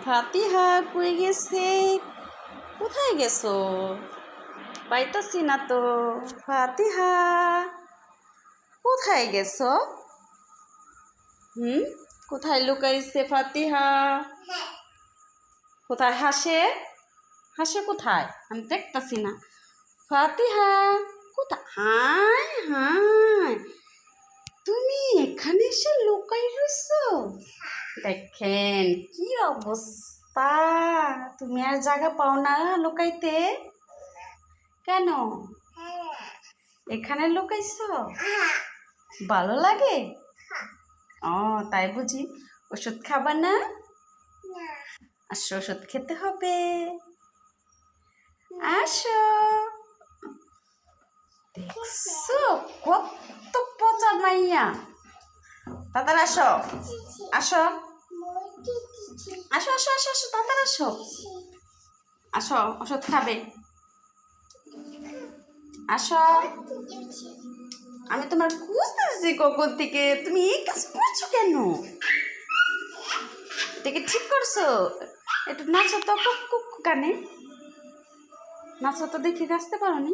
ফাতিহা কই গেছে? কোথায় গেছো? পাইতাছি না তো। ফাতিহা কোথায় গেছো? কোথায় লুকাইছে ফাতিহা? কোথায় হাসে? হাসে কোথায়? আমি দেখতাছি না। ফাতিহা কোথায়? হায় হায়, তুমি এখানে এসে লুকাই রইছো? দেখেন কি অবস্থা, তুমি আর জায়গা পাও না লুকাইতে? কেন এখানে লুকাইছো? ভালো লাগে? ও তাই বুঝি। ওষুধ খাবা না? আসো, ওষুধ খেতে হবে। আসো। দেখছো কত পচা মাইয়া। তাড়াতাড়ি আসো, আসো আসো আসো আসো আসো, তাড়াতাড়ি আসো। আসো, ওষুধ খাবে। আসো। আমি তোমার খুঁজতেছি কখন থেকে, তুমি এই কাজ করছো কেন? এটাকে ঠিক করছো? একটু নাচো তো, কানে নাচো তো, দেখি নাচতে পারো নি?